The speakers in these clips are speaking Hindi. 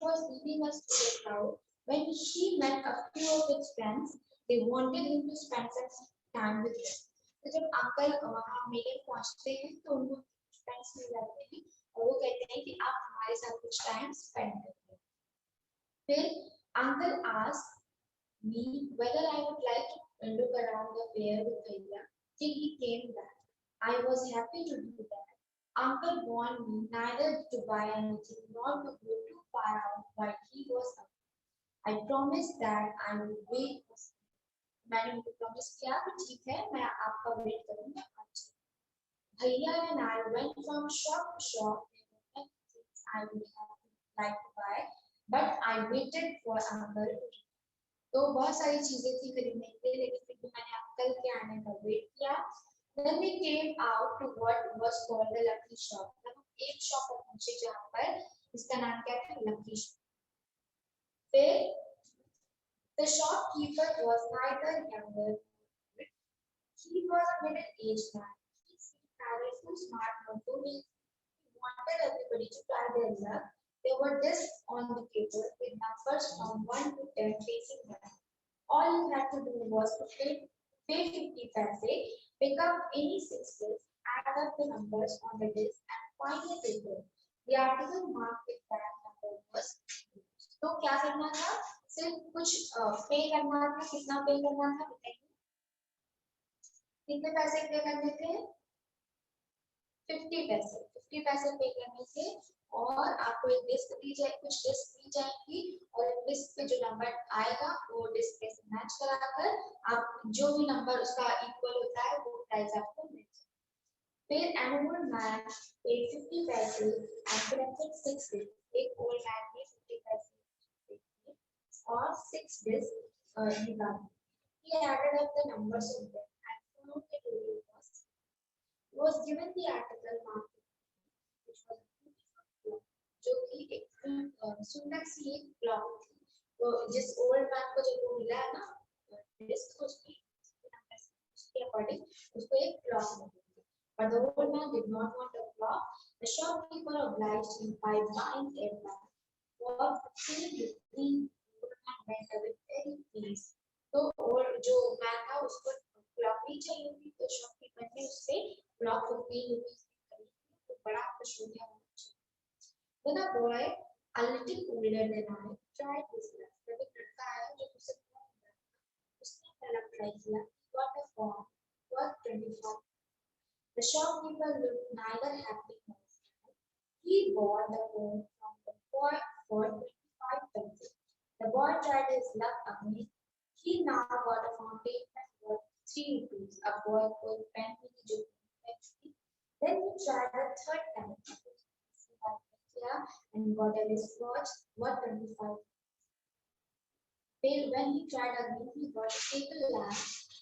was leading us to the crowd when he met a few of his friends. They wanted him to spend some time with them. तो जब अंकल वहाँ मेले पहुँचते हैं तो उनको फ्रेंड्स मिल जाते हैं और वो कहते हैं कि आप हमारे साथ कुछ टाइम स्पेंड करें. फिर uncle asked me whether I would like to look around the fair with Bhaiya till he came back. I was happy to do that. Uncle warned me neither to buy anything nor to go too far out while he was away. I promised that I would wait for him. मैंने उनको प्रॉमिस किया कि ठीक है मैं आपका वेट करूंगा. Bhaiya and I went from shop to shop. There were many things I would have liked to buy, but I waited for uncle. तो बहुत सारी चीजें थी खरीदने के लिए लेकिन फिर भी मैंने अंकल के आने का वेट किया. Then we came out to what was called the lucky shop. तब हम एक शॉप पर पहुंचे जहाँ पर इसका नाम क्या था, लकी शॉप. फिर the shopkeeper was neither younger. He was a middle-aged man. He seemed neither too smart nor too weak. He wanted everybody to try their luck. There were discs on the table with numbers from 1 to 10 facing down. All you had to do was to pay 50 paise, pick up any 6 discs, add up the numbers on the disc, and find a paper. The article marked with that number was. तो क्या करना था, सिर्फ कुछ पे करना था. कितना पे करना था बताइए, कितने पैसे पे करने थे, 50 पैसे. 50 पैसे पे करने थे और आपको एक डिस्क दी जाए, कुछ डिस्क दी जाएगी और डिस्क पे जो नंबर आएगा वो डिस्क से मैच कराकर आप जो भी नंबर उसका इक्वल होता है वो प्राइस आपको मिल जाएगा. फिर an old man paid 50 पैसे and collected 6 discs. एक old man ने 50 पैसे और 6 discs निकाले. He added up the numbers of them and found the total cost. He was given the article market, which was जो कि एक सुंदर सी एक क्लॉक थी. तो जिस ओल्ड मैन को जब वो मिला है ना डिस्क, उसके अकॉर्डिंग उसको एक क्लॉक मिली. But the old man did not want a clock. The shopkeeper obliged him by buying a clock. For 15 rupees, the old man went away very pleased. तो और जो मैन था उसको क्लॉक नहीं चाहिए थी तो शॉपकीपर ने उससे क्लॉक 15 रुपीस की खरीदी. तो बड़ा खुश हो गया. Then a boy, a little older than I, tried his luck. जब एक लड़का आया जो उसे उसने पहला ट्राई किया. Got a form, worth 25. The shopkeeper looked neither happy nor sad. He bought the phone from the boy for 25 paise. The boy tried his luck again. He now got a fountain pen worth 3 rupees. A boy could pen with the. Then he tried a third time and got a wristwatch worth 25. When he tried again, he got a table lamp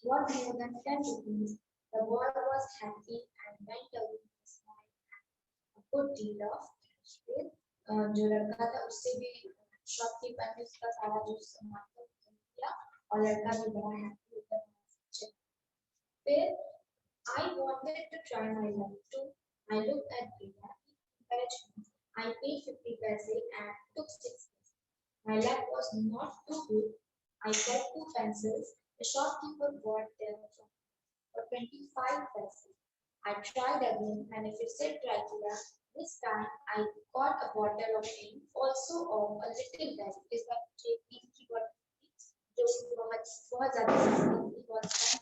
worth more than 10 rupees. The boy was happy and went away with a smile and a good deal of cash. जो लड़का था उससे भी शॉपकीपर ने उसका सारा जो सामान था किया और लड़का भी बड़ा हैप्पी होकर फिर I wanted to try my luck too. I looked at Bhaiya. He encouraged me. I paid 50 paise and took 6 paise. My luck was not too good. I got 2 pencils. The shopkeeper bought them for 25 paise. I tried again and if it said Dracula, this time I got a bottle of ink, also of a little bag. Is that ink की bottle जो बहुत ज़्यादा सस्ती बहुत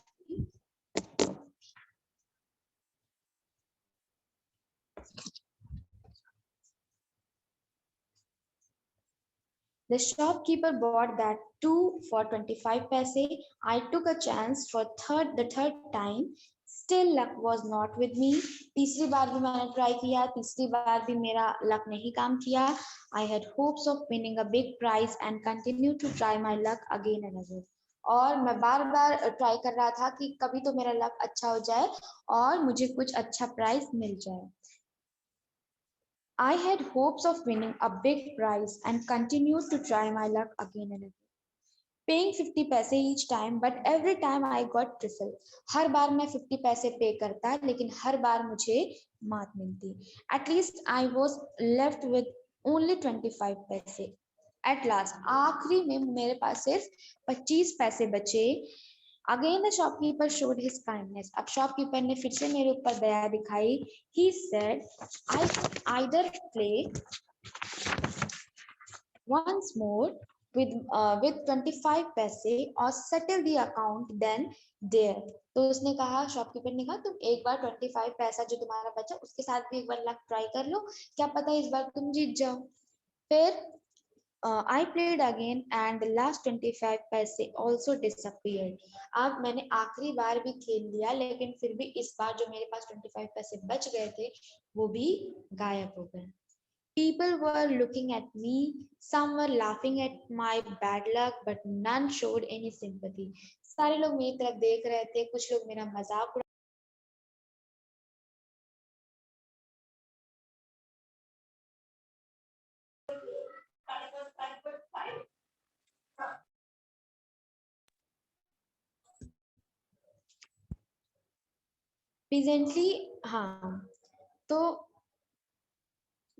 The shopkeeper bought that too for 25 paise. I took a chance for the third time. Still luck was not with me. तीसरी बार भी मैंने ट्राई किया. तीसरी बार भी मेरा लक नहीं काम किया. I had hopes of winning a big prize and continued to try my luck again and again. और मैं बार बार ट्राई कर रहा था कि कभी तो मेरा लक अच्छा हो जाए और मुझे कुछ अच्छा प्राइज मिल जाए. I had hopes of winning a big prize and continued to try my luck again and again. Paying 50 paise each time, but every time I got trifle. हर बार मैं 50 पैसे पे करता लेकिन हर बार मुझे मात मिलती. At least I was left with only 25 पैसे. At last, आखिरी में मेरे पास सिर्फ 25 पैसे बचे. Again the shopkeeper showed his kindness. अब shopkeeper ने फिर से मेरे ऊपर दया दिखाई. He said, I either play once more with 25 पैसे or settle the account then there. तो उसने कहा, शॉपकीपर ने कहा, तुम एक बार 25 पैसा जो तुम्हारा बचा उसके साथ भी एक बार लक ट्राई कर लो, क्या पता इस बार तुम जीत जाओ. फिर I played again and the last 25 पैसे also disappeared. अब मैंने आखिरी बार भी खेल लिया लेकिन फिर भी इस बार जो मेरे पास 25 पैसे बच गए थे वो भी गायब हो गए. People were looking at me, some were laughing at my bad luck, but none showed any sympathy. सारे लोग मेरी तरफ देख रहे थे, कुछ लोग मेरा मजाक उड़ा. Presently, हाँ, तो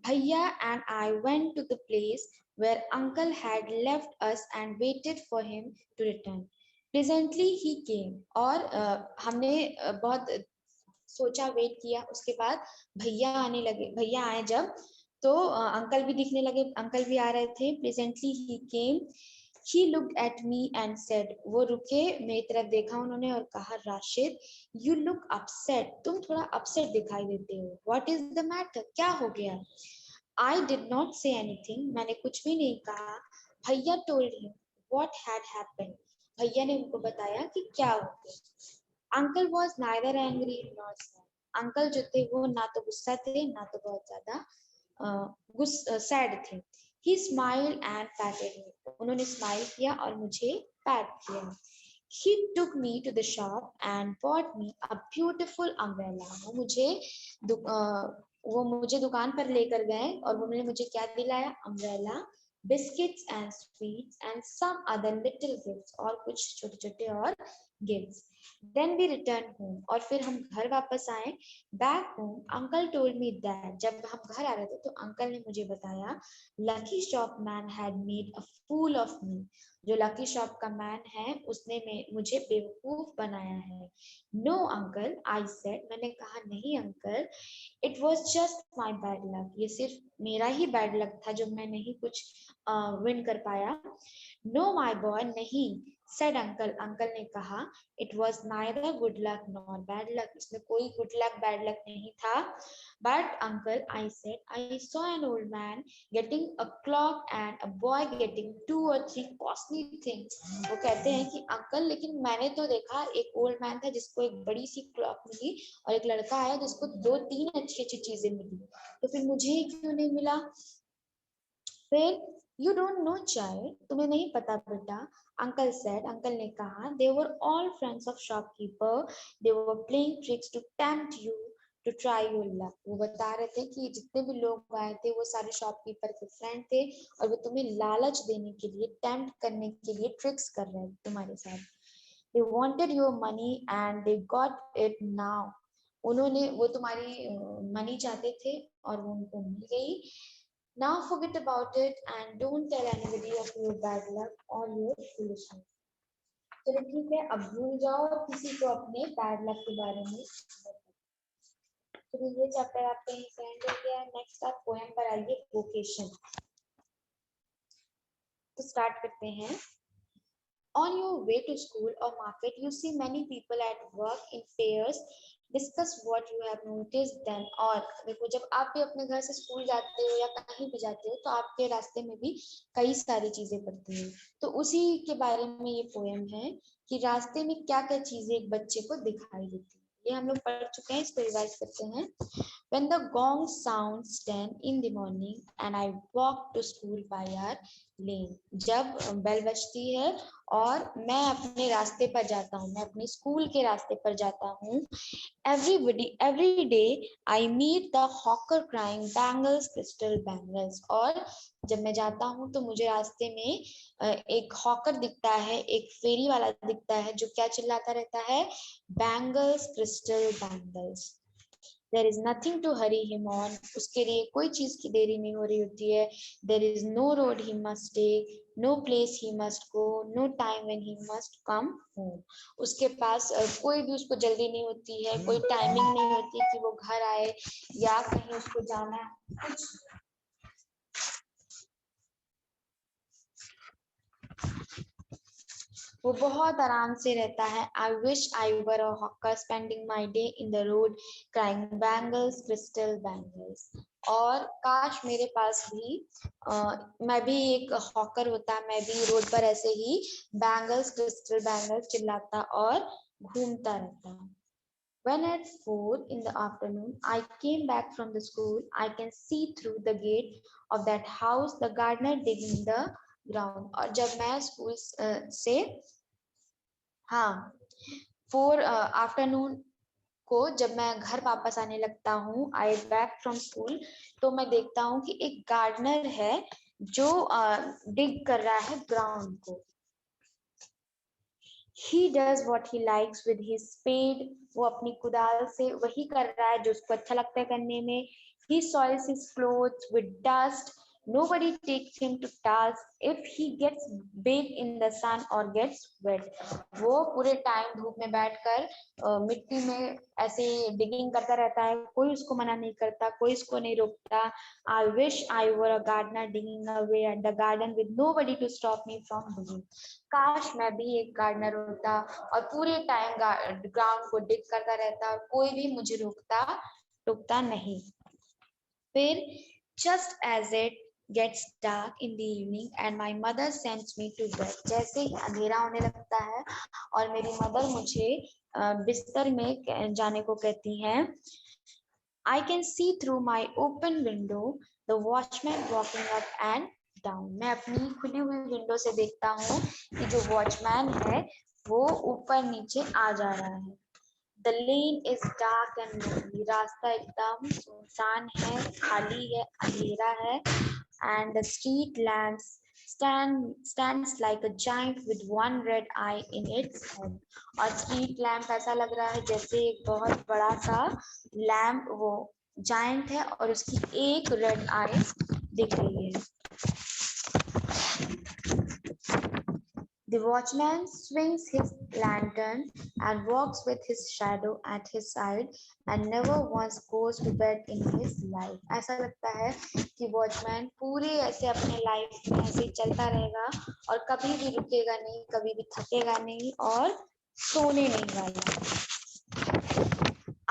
Bhaiya and I went to the place where uncle had left us and waited for him to return. Presently he came. और हमने बहुत सोचा, वेट किया, उसके बाद भैया आने लगे. भैया आए जब तो अंकल भी दिखने लगे, अंकल भी आ रहे थे. Presently he came. He looked at me and said, वो रुके, मेरी तरफ देखा उन्होंने और कहा, राशिद, you look upset. तुम थोड़ा upset दिखाई देते हो. What is the matter? क्या हो गया? I did not say anything. मैंने कुछ भी नहीं कहा. भैया told him what had happened. भैया ने उनको बताया कि क्या हो गया. Uncle was neither angry nor sad. Uncle जो थे वो ना तो गुस्सा थे ना तो बहुत ज्यादा सैड थे. He smiled and patted me. उन्होंने स्माइल किया और मुझे पैट किया. He took me to the shop and bought me a beautiful umbrella. वो मुझे दुकान पर लेकर गए और उन्होंने मुझे क्या दिलाया? Umbrella, biscuits and sweets and some other little gifts, और कुछ छोटे छोटे और gifts. Then we returned home. और फिर हम घर वापस आए. Back home, uncle told me that जब हम घर आ रहे थे तो अंकल ने मुझे बताया, Lucky shop man had made a fool of me. जो लकी शॉप का मैन है उसने मुझे बेवकूफ बनाया है. No uncle, I said. मैंने कहा, नहीं uncle, It was just my bad luck. ये सिर्फ मेरा ही बैड लक था जो मैं नहीं कुछ विन कर पाया. No my boy, नहीं, said uncle. अंकल ने कहा, It was neither good luck nor bad luck. इसमें कोई good luck bad luck नहीं था. But uncle, I said, I saw an old man getting a clock and a boy getting 2 or 3 costly things. वो कहते हैं कि अंकल, लेकिन मैंने तो देखा एक ओल्ड मैन था जिसको एक बड़ी सी क्लॉक मिली और एक लड़का आया जिसको 2-3 अच्छी अच्छी चीजें मिली, तो फिर मुझे क्यों नहीं मिला? फिर You don't know child, तुम्हें नहीं पता बेटा. Uncle said, अंकल ने कहा, They were all friends of shopkeeper. They were playing tricks to tempt you to try your luck. वो बता रहे थे कि जितने भी लोग आए थे वो सारे शॉपकीपर के फ्रेंड थे और वो तुम्हें लालच देने के लिए, टेम्प्ट करने के लिए ट्रिक्स कर रहे थे तुम्हारे साथ. They wanted your money and they got it now. उन्होंने वो तुम्हारी मनी चाहते थे और वो उनको मिल गई. Now forget about it and don't tell anybody of your bad luck or your foolishness. चलो ठीक है, अब भूल जाओ और किसी को अपने बैड लक के बारे में. तो ये चैप्टर आपका यहीं एंड हो गया. नेक्स्ट आप पोएम पर आइए, वोकेशन. तो स्टार्ट करते हैं. On your way to school or market, you see many people at work in pairs. Discuss what you have noticed then. और देखो, जब आप भी अपने घर से स्कूल जाते हो या कहीं भी जाते हो तो आपके रास्ते में भी कई सारी चीजें पड़ती हैं. तो उसी के बारे में ये पोएम है कि रास्ते में क्या क्या चीजें एक बच्चे को दिखाई देती है. ये हम लोग पढ़ चुके हैं, इसको रिवाइज करते हैं. When the gong sounds 10 in the morning and I walk to school by our lane. जब बेल बजती है और मैं अपने रास्ते पर जाता हूँ, मैं अपने स्कूल के रास्ते पर जाता हूँ. Every day I meet the hawker crying bangles, crystal bangles. और जब मैं जाता हूँ तो मुझे रास्ते में एक हॉकर दिखता है, एक फेरी वाला दिखता है जो क्या चिल्लाता रहता है? Bangles, crystal bangles. There is nothing to hurry him on. उसके लिए कोई चीज की देरी नहीं हो रही होती है. There is no road he must take, no place he must go, no time when he must come home. उसके पास कोई भी उसको जल्दी नहीं होती है, कोई टाइमिंग नहीं होती कि वो घर आए या कहीं उसको जाना है, कुछ. वो बहुत आराम से रहता है. I wish I were a hawker spending my day in the road crying bangles, crystal bangles. और काश मेरे पास भी मैं भी एक हॉकर होता, मैं भी रोड पर ऐसे ही बैंगल्स क्रिस्टल बैंगल्स चिल्लाता और घूमता रहता. When at 4 in the afternoon I came back from the school, I can see through the gate of that house the gardener digging the ground. और जब मैं स्कूल से हाँ 4 आफ्टरनून को जब मैं घर वापस आने लगता हूँ, आई बैक फ्रॉम स्कूल, तो मैं देखता हूँ कि एक गार्डनर है जो डिग कर रहा है ग्राउंड को. He does what he likes with his spade. वो अपनी कुदाल से वही कर रहा है जो उसको अच्छा लगता है करने में. He soils his clothes with dust. Nobody takes him to task if he gets baked in the sun or gets wet. वो पूरे टाइम धूप में बैठकर मिट्टी में ऐसे डिगिंग करता रहता है, कोई उसको मना नहीं करता, कोई उसको नहीं रोकता. I wish I were a gardener digging away at the garden with nobody to stop me from digging. काश मैं भी एक गार्डनर होता और पूरे टाइम ग्राउंड को डिग करता रहता और कोई भी मुझे रोकता टोकता नहीं. फिर just as it gets dark in the evening and my mother sends me to bed. जैसे ही अंधेरा होने लगता है और मेरी मदर मुझे बिस्तर में जाने को कहती हैं. I can see through my open window the watchman walking up and down. मैं अपनी खुली हुई विंडो से देखता हूँ कि जो वॉचमैन है वो ऊपर नीचे आ जा रहा है. The lane is dark and lonely. रास्ता एकदम सुनसान है, खाली है, अंधेरा है. And the street lamps stands like a giant with one red eye in its head. और स्ट्रीट लैम्प ऐसा लग रहा है जैसे एक बहुत बड़ा सा लैम्प वो जायंट है और उसकी एक रेड आई दिख रही है. The watchman swings his lantern and walks with his shadow at his side and never once goes to bed in his life. ऐसा लगता है कि वॉचमैन पूरे ऐसे अपने लाइफ में ऐसे चलता रहेगा और कभी भी रुकेगा नहीं, कभी भी थकेगा नहीं और सोने नहीं वाला.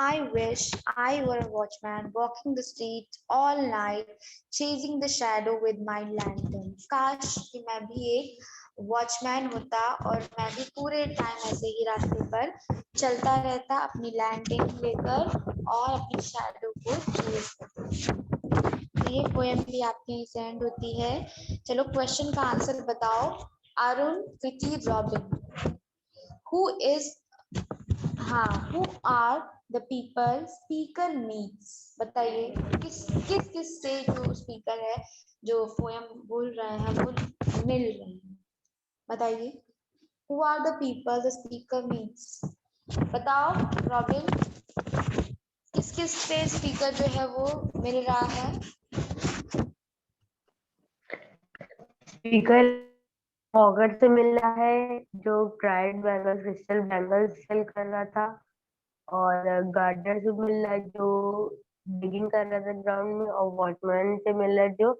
I wish I were a watchman walking the street all night, chasing the shadow with my lantern. काश कि मैं भी एक वॉचमैन होता और मैं भी पूरे टाइम ऐसे ही रास्ते पर चलता रहता अपनी लैंटर्न लेकर और अपनी शैडो को चेज करता. ये पोएम भी आपकी यहीं से एंड होती है. चलो क्वेश्चन का आंसर बताओ. अरुण, कृति, robin. Who is who are the people speaker meets? बताइए किस से जो स्पीकर है जो पोएम बोल रहे हैं वो मिल रहे हैं. बताइए. Who are the people the speaker meets? बताओ रॉबिन, किस से स्पीकर जो है वो मिल रहा है? स्पीकर हॉकर से मिल रहा है जो क्राइड बैंगल्स क्रिस्टल बैंगल्स सेल कर रहा था, और गार्डनर से मिल रहा है जो डिगिंग कर रहा था ग्राउंड में, और वॉचमैन से मिल रहा है जो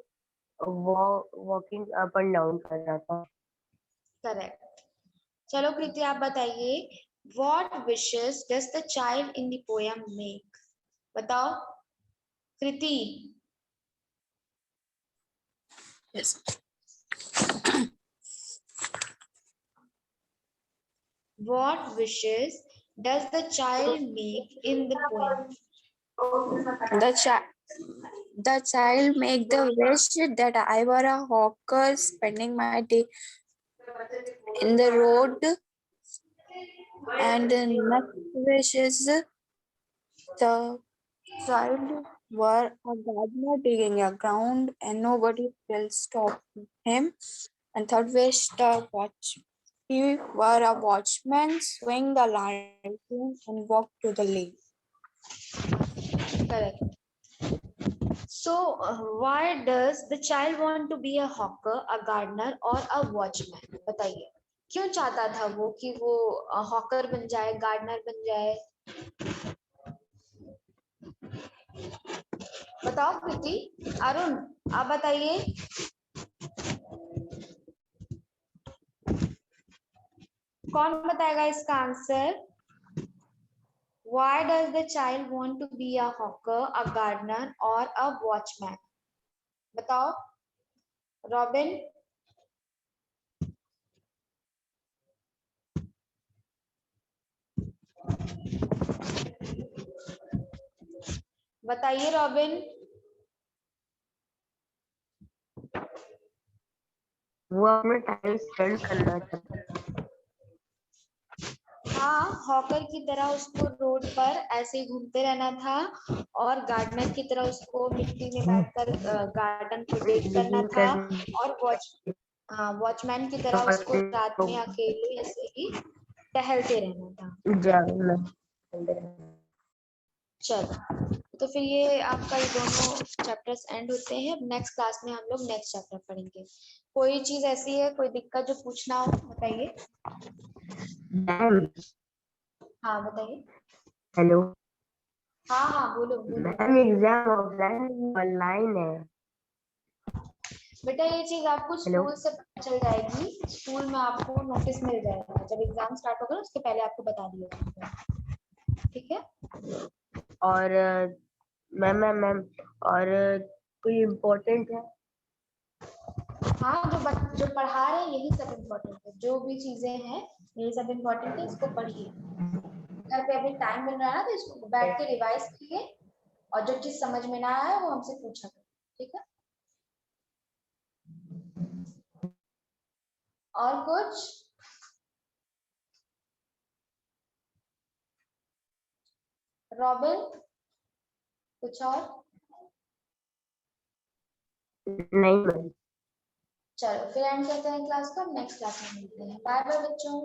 वॉकिंग अप एंड डाउन कर रहा था. करेक्ट. चलो कृति आप बताइए. What wishes does the child in the poem make? बताओ कृति. Yes. What wishes does the child make in the poem? The child make the wish that I were a hawker spending my day in the road, and the next wish is the child were a gardener digging a ground and nobody will stop him. And third wish, he were a watchman, swing the lantern and walk to the lane. Correct. So, why does the child want to be a hawker, a gardener, or a watchman? बताइए क्यों चाहता था वो कि वो हॉकर बन जाए, गार्डनर बन जाए? बताओ प्रीति, अरुण, आप बताइए. कौन बताएगा इसका answer? Why does the child want to be a hawker, a gardener, or a watchman? बताओ. रॉबिन. बताइए रॉबिन. वो अपना टाइम स्पेंड करना चाहता है। हाँ, हॉकर की तरह उसको रोड पर ऐसे ही घूमते रहना था और गार्डनर की तरह उसको मिट्टी में बैठकर गार्डन को देख करना था और वॉचमैन की तरह उसको रात में अकेले ऐसे ही टहलते रहना था. चलो, तो फिर ये आपका ये दोनों चैप्टर्स एंड होते हैं. नेक्स्ट क्लास में हम लोग नेक्स्ट चैप्टर पढ़ेंगे. कोई चीज ऐसी है, कोई दिक्कत जो पूछना हो बताइए. हाँ बताइए. हेलो हाँ हाँ बोलो बोलो. मैम, एग्जाम ऑफलाइन ऑनलाइन है? बेटा ये चीज आपको हेलो स्कूल से पता चल जाएगी. स्कूल में आपको नोटिस मिल जाएगा. जब एग्जाम स्टार्ट होगा ना उसके पहले आपको बता दिया जाएगा. ठीक है. और मैम और कोई इम्पोर्टेंट है? हाँ, जो पढ़ा रहे हैं यही सब इम्पोर्टेंट है. जो भी चीजें हैं यही सब इम्पोर्टेंट है. इसको पढ़िए. घर पे अभी टाइम मिल रहा है ना तो इसको बैठ के रिवाइज कीजिए और जो चीज समझ में ना आए वो हमसे पूछा करें. ठीक है. और कुछ? रॉबिन कुछ और? नहीं मैम. चलो फिर एंड करते हैं क्लास का. नेक्स्ट क्लास में मिलते हैं. बाय बाय बच्चों.